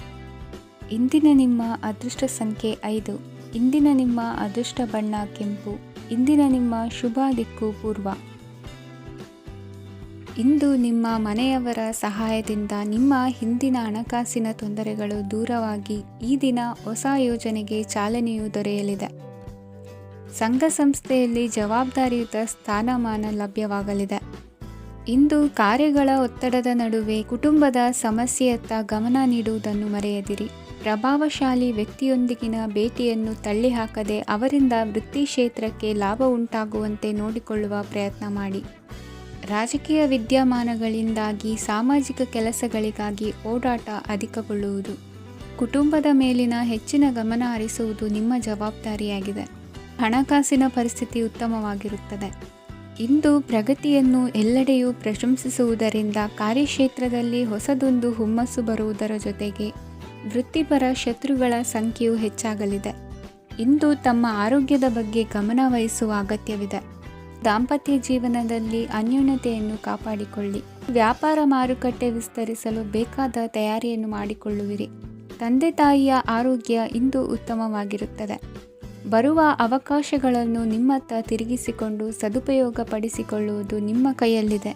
ಇಂದಿನ ನಿಮ್ಮ ಅದೃಷ್ಟ ಸಂಖ್ಯೆ 5. ಇಂದಿನ ನಿಮ್ಮ ಅದೃಷ್ಟ ಬಣ್ಣ ಕೆಂಪು. ಇಂದಿನ ನಿಮ್ಮ ಶುಭ ದಿಕ್ಕು ಪೂರ್ವ. ಇಂದು ನಿಮ್ಮ ಮನೆಯವರ ಸಹಾಯದಿಂದ ನಿಮ್ಮ ಹಿಂದಿನ ಹಣಕಾಸಿನ ತೊಂದರೆಗಳು ದೂರವಾಗಿ ಈ ದಿನ ಹೊಸ ಯೋಜನೆಗೆ ಚಾಲನೆಯು ದೊರೆಯಲಿದೆ. ಸಂಘ ಸಂಸ್ಥೆಯಲ್ಲಿ ಜವಾಬ್ದಾರಿಯುತ ಸ್ಥಾನಮಾನ ಲಭ್ಯವಾಗಲಿದೆ. ಇಂದು ಕಾರ್ಯಗಳ ಒತ್ತಡದ ನಡುವೆ ಕುಟುಂಬದ ಸಮಸ್ಯೆಯತ್ತ ಗಮನ ನೀಡುವುದನ್ನು ಮರೆಯದಿರಿ. ಪ್ರಭಾವಶಾಲಿ ವ್ಯಕ್ತಿಯೊಂದಿಗಿನ ಭೇಟಿಯನ್ನು ತಳ್ಳಿಹಾಕದೆ ಅವರಿಂದ ವೃತ್ತಿ ಕ್ಷೇತ್ರಕ್ಕೆ ಲಾಭ ಉಂಟಾಗುವಂತೆ ನೋಡಿಕೊಳ್ಳುವ ಪ್ರಯತ್ನ ಮಾಡಿ. ರಾಜಕೀಯ ವಿದ್ಯಮಾನಗಳಿಂದಾಗಿ ಸಾಮಾಜಿಕ ಕೆಲಸಗಳಿಗಾಗಿ ಓಡಾಟ ಅಧಿಕಗೊಳ್ಳುವುದು. ಕುಟುಂಬದ ಮೇಲಿನ ಹೆಚ್ಚಿನ ಗಮನ ಹರಿಸುವುದು ನಿಮ್ಮ ಜವಾಬ್ದಾರಿಯಾಗಿದೆ. ಹಣಕಾಸಿನ ಪರಿಸ್ಥಿತಿ ಉತ್ತಮವಾಗಿರುತ್ತದೆ. ಇಂದು ಪ್ರಗತಿಯನ್ನು ಎಲ್ಲೆಡೆಯೂ ಪ್ರಶಂಸಿಸುವುದರಿಂದ ಕಾರ್ಯಕ್ಷೇತ್ರದಲ್ಲಿ ಹೊಸದೊಂದು ಹುಮ್ಮಸ್ಸು ಬರುವುದರ ಜೊತೆಗೆ ವೃತ್ತಿಪರ ಶತ್ರುಗಳ ಸಂಖ್ಯೆಯು ಹೆಚ್ಚಾಗಲಿದೆ. ಇಂದು ತಮ್ಮ ಆರೋಗ್ಯದ ಬಗ್ಗೆ ಗಮನ ವಹಿಸುವ ಅಗತ್ಯವಿದೆ. ದಾಂಪತ್ಯ ಜೀವನದಲ್ಲಿ ಅನ್ಯೋನ್ಯತೆಯನ್ನು ಕಾಪಾಡಿಕೊಳ್ಳಿ. ವ್ಯಾಪಾರ ಮಾರುಕಟ್ಟೆ ವಿಸ್ತರಿಸಲು ಬೇಕಾದ ತಯಾರಿಯನ್ನು ಮಾಡಿಕೊಳ್ಳುವಿರಿ. ತಂದೆ ತಾಯಿಯ ಆರೋಗ್ಯ ಇಂದು ಉತ್ತಮವಾಗಿರುತ್ತದೆ. ಬರುವ ಅವಕಾಶಗಳನ್ನು ನಿಮ್ಮತ್ತ ತಿರುಗಿಸಿಕೊಂಡು ಸದುಪಯೋಗಪಡಿಸಿಕೊಳ್ಳುವುದು ನಿಮ್ಮ ಕೈಯಲ್ಲಿದೆ.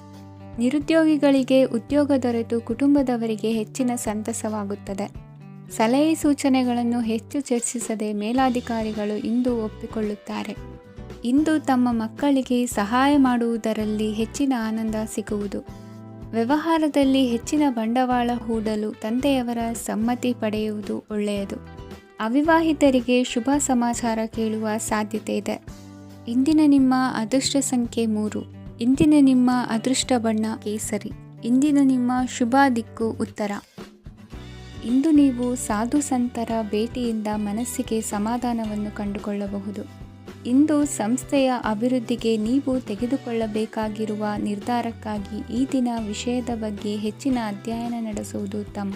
ನಿರುದ್ಯೋಗಿಗಳಿಗೆ ಉದ್ಯೋಗ ದೊರೆತು ಕುಟುಂಬದವರಿಗೆ ಹೆಚ್ಚಿನ ಸಂತಸವಾಗುತ್ತದೆ. ಸಲಹೆ ಸೂಚನೆಗಳನ್ನು ಹೆಚ್ಚು ಚರ್ಚಿಸದೆ ಮೇಲಾಧಿಕಾರಿಗಳು ಇಂದು ಒಪ್ಪಿಕೊಳ್ಳುತ್ತಾರೆ. ಇಂದು ತಮ್ಮ ಮಕ್ಕಳಿಗೆ ಸಹಾಯ ಮಾಡುವುದರಲ್ಲಿ ಹೆಚ್ಚಿನ ಆನಂದ ಸಿಗುವುದು. ವ್ಯವಹಾರದಲ್ಲಿ ಹೆಚ್ಚಿನ ಬಂಡವಾಳ ಹೂಡಲು ತಂದೆಯವರ ಸಮ್ಮತಿ ಪಡೆಯುವುದು ಒಳ್ಳೆಯದು. ಅವಿವಾಹಿತರಿಗೆ ಶುಭ ಸಮಾಚಾರ ಕೇಳುವ ಸಾಧ್ಯತೆ ಇದೆ. ಇಂದಿನ ನಿಮ್ಮ ಅದೃಷ್ಟ ಸಂಖ್ಯೆ 3. ಇಂದಿನ ನಿಮ್ಮ ಅದೃಷ್ಟ ಬಣ್ಣ ಕೇಸರಿ. ಇಂದಿನ ನಿಮ್ಮ ಶುಭ ದಿಕ್ಕು ಉತ್ತರ. ಇಂದು ನೀವು ಸಾಧು ಸಂತರ ಭೇಟಿಯಿಂದ ಮನಸ್ಸಿಗೆ ಸಮಾಧಾನವನ್ನು ಕಂಡುಕೊಳ್ಳಬಹುದು. ಇಂದು ಸಂಸ್ಥೆಯ ಅಭಿವೃದ್ಧಿಗೆ ನೀವು ತೆಗೆದುಕೊಳ್ಳಬೇಕಾಗಿರುವ ನಿರ್ಧಾರಕ್ಕಾಗಿ ಈ ದಿನ ವಿಷಯದ ಬಗ್ಗೆ ಹೆಚ್ಚಿನ ಅಧ್ಯಯನ ನಡೆಸುವುದು ಉತ್ತಮ.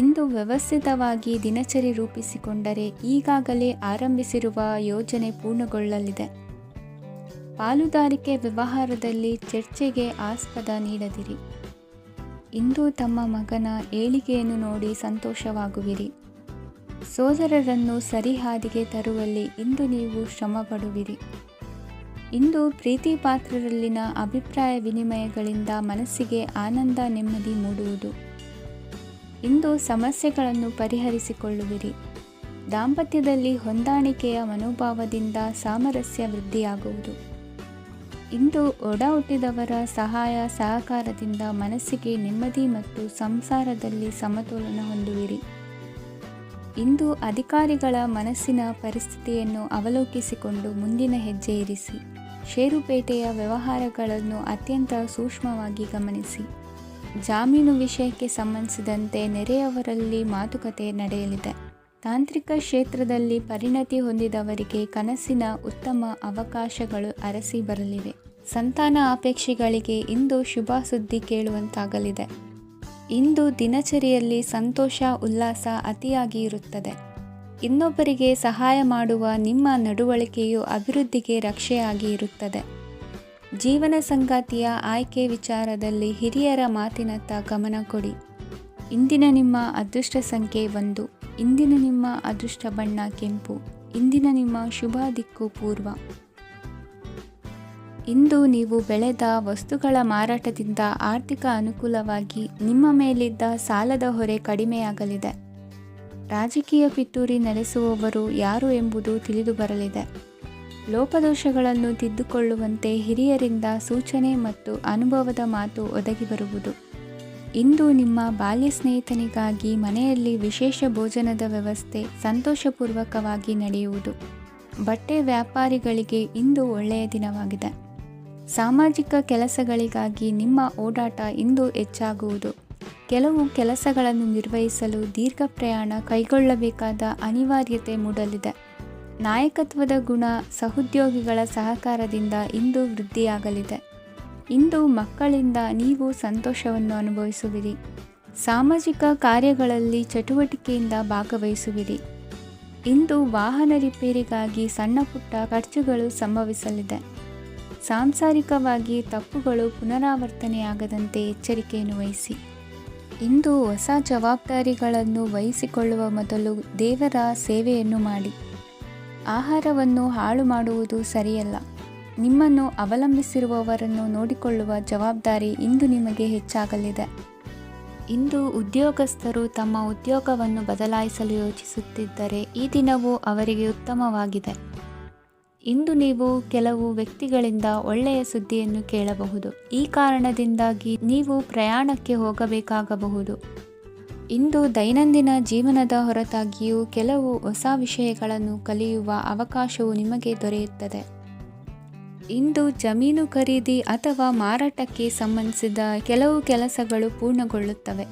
ಇಂದು ವ್ಯವಸ್ಥಿತವಾಗಿ ದಿನಚರಿ ರೂಪಿಸಿಕೊಂಡರೆ ಈಗಾಗಲೇ ಆರಂಭಿಸಿರುವ ಯೋಜನೆ ಪೂರ್ಣಗೊಳ್ಳಲಿದೆ. ಪಾಲುದಾರಿಕೆ ವ್ಯವಹಾರದಲ್ಲಿ ಚರ್ಚೆಗೆ ಆಸ್ಪದ ನೀಡದಿರಿ. ಇಂದು ತಮ್ಮ ಮಗನ ಏಳಿಗೆಯನ್ನು ನೋಡಿ ಸಂತೋಷವಾಗುವಿರಿ. ಸೋದರರನ್ನು ಸರಿಹಾದಿಗೆ ತರುವಲ್ಲಿ ಇಂದು ನೀವು ಶ್ರಮಪಡುವಿರಿ. ಇಂದು ಪ್ರೀತಿ ಪಾತ್ರರಲ್ಲಿನ ಅಭಿಪ್ರಾಯ ವಿನಿಮಯಗಳಿಂದ ಮನಸ್ಸಿಗೆ ಆನಂದ ನೆಮ್ಮದಿ ಮೂಡುವುದು. ಇಂದು ಸಮಸ್ಯೆಗಳನ್ನು ಪರಿಹರಿಸಿಕೊಳ್ಳುವಿರಿ. ದಾಂಪತ್ಯದಲ್ಲಿ ಹೊಂದಾಣಿಕೆಯ ಮನೋಭಾವದಿಂದ ಸಾಮರಸ್ಯ ವೃದ್ಧಿಯಾಗುವುದು. ಇಂದು ಒಡ ಹುಟ್ಟಿದವರ ಸಹಾಯ ಸಹಕಾರದಿಂದ ಮನಸ್ಸಿಗೆ ನೆಮ್ಮದಿ ಮತ್ತು ಸಂಸಾರದಲ್ಲಿ ಸಮತೋಲನ ಹೊಂದುವಿರಿ. ಇಂದು ಅಧಿಕಾರಿಗಳ ಮನಸ್ಸಿನ ಪರಿಸ್ಥಿತಿಯನ್ನು ಅವಲೋಕಿಸಿಕೊಂಡು ಮುಂದಿನ ಹೆಜ್ಜೆ ಇರಿಸಿ. ಷೇರುಪೇಟೆಯ ವ್ಯವಹಾರಗಳನ್ನು ಅತ್ಯಂತ ಸೂಕ್ಷ್ಮವಾಗಿ ಗಮನಿಸಿ. ಜಾಮೀನು ವಿಷಯಕ್ಕೆ ಸಂಬಂಧಿಸಿದಂತೆ ನೆರೆಯವರಲ್ಲಿ ಮಾತುಕತೆ ನಡೆಯಲಿದೆ. ತಾಂತ್ರಿಕ ಕ್ಷೇತ್ರದಲ್ಲಿ ಪರಿಣತಿ ಹೊಂದಿದವರಿಗೆ ಕನಸಿನ ಉತ್ತಮ ಅವಕಾಶಗಳು ಅರಸಿ ಬರಲಿವೆ. ಸಂತಾನ ಅಪೇಕ್ಷೆಗಳಿಗೆ ಇಂದು ಶುಭ ಸುದ್ದಿ ಕೇಳುವಂತಾಗಲಿದೆ. ಇಂದು ದಿನಚರಿಯಲ್ಲಿ ಸಂತೋಷ ಉಲ್ಲಾಸ ಅತಿಯಾಗಿ ಇರುತ್ತದೆ. ಇನ್ನೊಬ್ಬರಿಗೆ ಸಹಾಯ ಮಾಡುವ ನಿಮ್ಮ ನಡವಳಿಕೆಯು ಅಭಿವೃದ್ಧಿಗೆ ರಕ್ಷೆಯಾಗಿ ಇರುತ್ತದೆ. ಜೀವನ ಸಂಗಾತಿಯ ಆಯ್ಕೆ ವಿಚಾರದಲ್ಲಿ ಹಿರಿಯರ ಮಾತಿನತ್ತ ಗಮನ ಕೊಡಿ. ಇಂದಿನ ನಿಮ್ಮ ಅದೃಷ್ಟ ಸಂಖ್ಯೆ 1. ಇಂದಿನ ನಿಮ್ಮ ಅದೃಷ್ಟ ಬಣ್ಣ ಕೆಂಪು. ಇಂದಿನ ನಿಮ್ಮ ಶುಭ ದಿಕ್ಕು ಪೂರ್ವ. ಇಂದು ನೀವು ಬೆಳೆದ ವಸ್ತುಗಳ ಮಾರಾಟದಿಂದ ಆರ್ಥಿಕ ಅನುಕೂಲವಾಗಿ ನಿಮ್ಮ ಮೇಲಿದ್ದ ಸಾಲದ ಹೊರೆ ಕಡಿಮೆಯಾಗಲಿದೆ. ರಾಜಕೀಯ ಪಿತೂರಿ ನಡೆಸುವವರು ಯಾರು ಎಂಬುದು ತಿಳಿದು ಬರಲಿದೆ. ಲೋಪದೋಷಗಳನ್ನು ತಿದ್ದುಕೊಳ್ಳುವಂತೆ ಹಿರಿಯರಿಂದ ಸೂಚನೆ ಮತ್ತು ಅನುಭವದ ಮಾತು ಒದಗಿ ಬರುವುದು. ಇಂದು ನಿಮ್ಮ ಬಾಲ್ಯ ಸ್ನೇಹಿತನಿಗಾಗಿ ಮನೆಯಲ್ಲಿ ವಿಶೇಷ ಭೋಜನದ ವ್ಯವಸ್ಥೆ ಸಂತೋಷಪೂರ್ವಕವಾಗಿ ನಡೆಯುವುದು. ಬಟ್ಟೆ ವ್ಯಾಪಾರಿಗಳಿಗೆ ಇಂದು ಒಳ್ಳೆಯ ದಿನವಾಗಿದೆ. ಸಾಮಾಜಿಕ ಕೆಲಸಗಳಿಗಾಗಿ ನಿಮ್ಮ ಓಡಾಟ ಇಂದು ಹೆಚ್ಚಾಗುವುದು. ಕೆಲವು ಕೆಲಸಗಳನ್ನು ನಿರ್ವಹಿಸಲು ದೀರ್ಘ ಪ್ರಯಾಣ ಕೈಗೊಳ್ಳಬೇಕಾದ ಅನಿವಾರ್ಯತೆ ಮೂಡಲಿದೆ. ನಾಯಕತ್ವದ ಗುಣ, ಸಹೋದ್ಯೋಗಿಗಳ ಸಹಕಾರದಿಂದ ಇಂದು ವೃದ್ಧಿಯಾಗಲಿದೆ. ಇಂದು ಮಕ್ಕಳಿಂದ ನೀವು ಸಂತೋಷವನ್ನು ಅನುಭವಿಸುವಿರಿ. ಸಾಮಾಜಿಕ ಕಾರ್ಯಗಳಲ್ಲಿ ಚಟುವಟಿಕೆಯಿಂದ ಭಾಗವಹಿಸುವಿರಿ. ಇಂದು ವಾಹನ ರಿಪೇರಿಗಾಗಿ ಸಣ್ಣ ಪುಟ್ಟ ಖರ್ಚುಗಳು ಸಂಭವಿಸಲಿದೆ. ಸಾಂಸಾರಿಕವಾಗಿ ತಪ್ಪುಗಳು ಪುನರಾವರ್ತನೆಯಾಗದಂತೆ ಎಚ್ಚರಿಕೆಯನ್ನು ವಹಿಸಿ. ಇಂದು ಹೊಸ ಜವಾಬ್ದಾರಿಗಳನ್ನು ವಹಿಸಿಕೊಳ್ಳುವ ಮೊದಲು ದೇವರ ಸೇವೆಯನ್ನು ಮಾಡಿ. ಆಹಾರವನ್ನು ಹಾಳು ಮಾಡುವುದು ಸರಿಯಲ್ಲ. ನಿಮ್ಮನ್ನು ಅವಲಂಬಿಸಿರುವವರನ್ನು ನೋಡಿಕೊಳ್ಳುವ ಜವಾಬ್ದಾರಿ ಇಂದು ನಿಮಗೆ ಹೆಚ್ಚಾಗಲಿದೆ. ಇಂದು ಉದ್ಯೋಗಸ್ಥರು ತಮ್ಮ ಉದ್ಯೋಗವನ್ನು ಬದಲಾಯಿಸಲು ಯೋಚಿಸುತ್ತಿದ್ದರೆ ಈ ದಿನವೂ ಅವರಿಗೆ ಉತ್ತಮವಾಗಿದೆ. ಇಂದು ನೀವು ಕೆಲವು ವ್ಯಕ್ತಿಗಳಿಂದ ಒಳ್ಳೆಯ ಸುದ್ದಿಯನ್ನು ಕೇಳಬಹುದು. ಈ ಕಾರಣದಿಂದಾಗಿ ನೀವು ಪ್ರಯಾಣಕ್ಕೆ ಹೋಗಬೇಕಾಗಬಹುದು. ಇಂದು ದೈನಂದಿನ ಜೀವನದ ಹೊರತಾಗಿಯೂ ಕೆಲವು ಹೊಸ ವಿಷಯಗಳನ್ನು ಕಲಿಯುವ ಅವಕಾಶವು ನಿಮಗೆ ದೊರೆಯುತ್ತದೆ. ಇಂದು ಜಮೀನು ಖರೀದಿ ಅಥವಾ ಮಾರಾಟಕ್ಕೆ ಸಂಬಂಧಿಸಿದ ಕೆಲವು ಕೆಲಸಗಳು ಪೂರ್ಣಗೊಳ್ಳುತ್ತವೆ.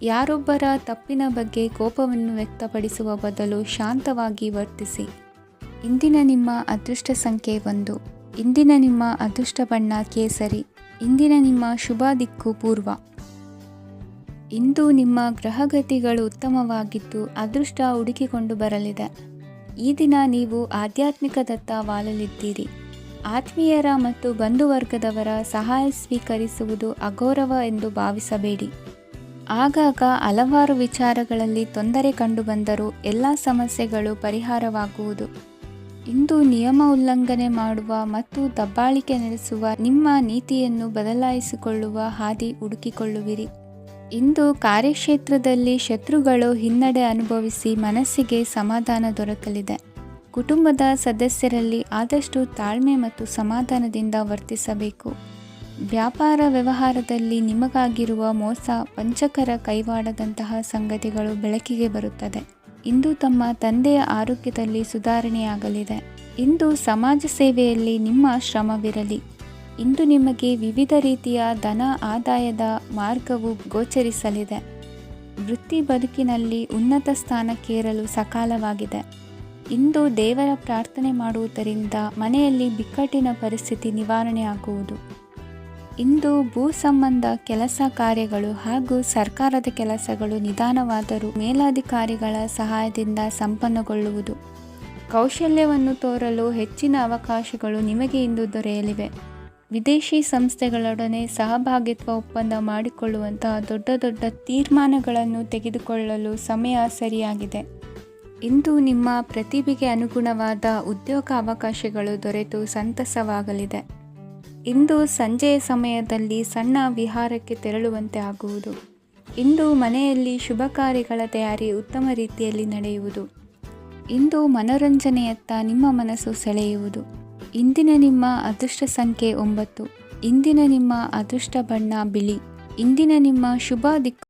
ಯಾರೊಬ್ಬರ ತಪ್ಪಿನ ಬಗ್ಗೆ ಕೋಪವನ್ನು ವ್ಯಕ್ತಪಡಿಸುವ ಬದಲು ಶಾಂತವಾಗಿ ವರ್ತಿಸಿ. ಇಂದಿನ ನಿಮ್ಮ ಅದೃಷ್ಟ ಸಂಖ್ಯೆ 1. ಇಂದಿನ ನಿಮ್ಮ ಅದೃಷ್ಟ ಬಣ್ಣ ಕೇಸರಿ. ಇಂದಿನ ನಿಮ್ಮ ಶುಭ ದಿಕ್ಕು ಪೂರ್ವ. ಇಂದು ನಿಮ್ಮ ಗ್ರಹಗತಿಗಳು ಉತ್ತಮವಾಗಿದ್ದು ಅದೃಷ್ಟ ಹುಡುಕಿಕೊಂಡು ಬರಲಿದೆ. ಈ ದಿನ ನೀವು ಆಧ್ಯಾತ್ಮಿಕದತ್ತ ವಾಲಲಿದ್ದೀರಿ. ಆತ್ಮೀಯರ ಮತ್ತು ಬಂಧುವರ್ಗದವರ ಸಹಾಯ ಸ್ವೀಕರಿಸುವುದು ಅಗೌರವ ಎಂದು ಭಾವಿಸಬೇಡಿ. ಆಗಾಗ ಹಲವಾರು ವಿಚಾರಗಳಲ್ಲಿ ತೊಂದರೆ ಕಂಡುಬಂದರೂ ಎಲ್ಲ ಸಮಸ್ಯೆಗಳು ಪರಿಹಾರವಾಗುವುದು. ಇಂದು ನಿಯಮ ಉಲ್ಲಂಘನೆ ಮಾಡುವ ಮತ್ತು ದಬ್ಬಾಳಿಕೆ ನಡೆಸುವ ನಿಮ್ಮ ನೀತಿಯನ್ನು ಬದಲಾಯಿಸಿಕೊಳ್ಳುವ ಹಾದಿ ಹುಡುಕಿಕೊಳ್ಳುವಿರಿ. ಇಂದು ಕಾರ್ಯಕ್ಷೇತ್ರದಲ್ಲಿ ಶತ್ರುಗಳು ಹಿನ್ನಡೆ ಅನುಭವಿಸಿ ಮನಸ್ಸಿಗೆ ಸಮಾಧಾನ ದೊರಕಲಿದೆ. ಕುಟುಂಬದ ಸದಸ್ಯರಲ್ಲಿ ಆದಷ್ಟು ತಾಳ್ಮೆ ಮತ್ತು ಸಮಾಧಾನದಿಂದ ವರ್ತಿಸಬೇಕು. ವ್ಯಾಪಾರ ವ್ಯವಹಾರದಲ್ಲಿ ನಿಮಗಾಗಿರುವ ಮೋಸ, ವಂಚಕರ ಕೈವಾಡದಂತಹ ಸಂಗತಿಗಳು ಬೆಳಕಿಗೆ ಬರುತ್ತದೆ. ಇಂದು ತಮ್ಮ ತಂದೆಯ ಆರೋಗ್ಯದಲ್ಲಿ ಸುಧಾರಣೆಯಾಗಲಿದೆ. ಇಂದು ಸಮಾಜ ಸೇವೆಯಲ್ಲಿ ನಿಮ್ಮ ಶ್ರಮವಿರಲಿ. ಇಂದು ನಿಮಗೆ ವಿವಿಧ ರೀತಿಯ ಧನ ಆದಾಯದ ಮಾರ್ಗವು ಗೋಚರಿಸಲಿದೆ. ವೃತ್ತಿ ಬದುಕಿನಲ್ಲಿ ಉನ್ನತ ಸ್ಥಾನಕ್ಕೇರಲು ಸಕಾಲವಾಗಿದೆ. ಇಂದು ದೇವರ ಪ್ರಾರ್ಥನೆ ಮಾಡುವುದರಿಂದ ಮನೆಯಲ್ಲಿ ಬಿಕ್ಕಟ್ಟಿನ ಪರಿಸ್ಥಿತಿ ನಿವಾರಣೆಯಾಗುವುದು. ಇಂದು ಭೂ ಸಂಬಂಧ ಕೆಲಸ ಕಾರ್ಯಗಳು ಹಾಗೂ ಸರ್ಕಾರದ ಕೆಲಸಗಳು ನಿಧಾನವಾದರೂ ಮೇಲಾಧಿಕಾರಿಗಳ ಸಹಾಯದಿಂದ ಸಂಪನ್ನಗೊಳ್ಳುವುದು. ಕೌಶಲ್ಯವನ್ನು ತೋರಲು ಹೆಚ್ಚಿನ ಅವಕಾಶಗಳು ನಿಮಗೆ ಇಂದು ದೊರೆಯಲಿವೆ. ವಿದೇಶಿ ಸಂಸ್ಥೆಗಳೊಡನೆ ಸಹಭಾಗಿತ್ವ ಒಪ್ಪಂದ ಮಾಡಿಕೊಳ್ಳುವಂತಹ ದೊಡ್ಡ ದೊಡ್ಡ ತೀರ್ಮಾನಗಳನ್ನು ತೆಗೆದುಕೊಳ್ಳಲು ಸಮಯ ಸರಿಯಾಗಿದೆ. ಇಂದು ನಿಮ್ಮ ಪ್ರತಿಭೆಗೆ ಅನುಗುಣವಾದ ಉದ್ಯೋಗ ಅವಕಾಶಗಳು ದೊರೆತು ಸಂತಸವಾಗಲಿದೆ. ಇಂದು ಸಂಜೆಯ ಸಮಯದಲ್ಲಿ ಸಣ್ಣ ವಿಹಾರಕ್ಕೆ ತೆರಳುವಂತೆ ಆಗುವುದು. ಇಂದು ಮನೆಯಲ್ಲಿ ಶುಭ ಕಾರ್ಯಗಳ ತಯಾರಿ ಉತ್ತಮ ರೀತಿಯಲ್ಲಿ ನಡೆಯುವುದು. ಇಂದು ಮನೋರಂಜನೆಯತ್ತ ನಿಮ್ಮ ಮನಸ್ಸು ಸೆಳೆಯುವುದು. ಇಂದಿನ ನಿಮ್ಮ ಅದೃಷ್ಟ ಸಂಖ್ಯೆ 9. ಇಂದಿನ ನಿಮ್ಮ ಅದೃಷ್ಟ ಬಣ್ಣ ಬಿಳಿ. ಇಂದಿನ ನಿಮ್ಮ ಶುಭ ದಿಕ್ಕು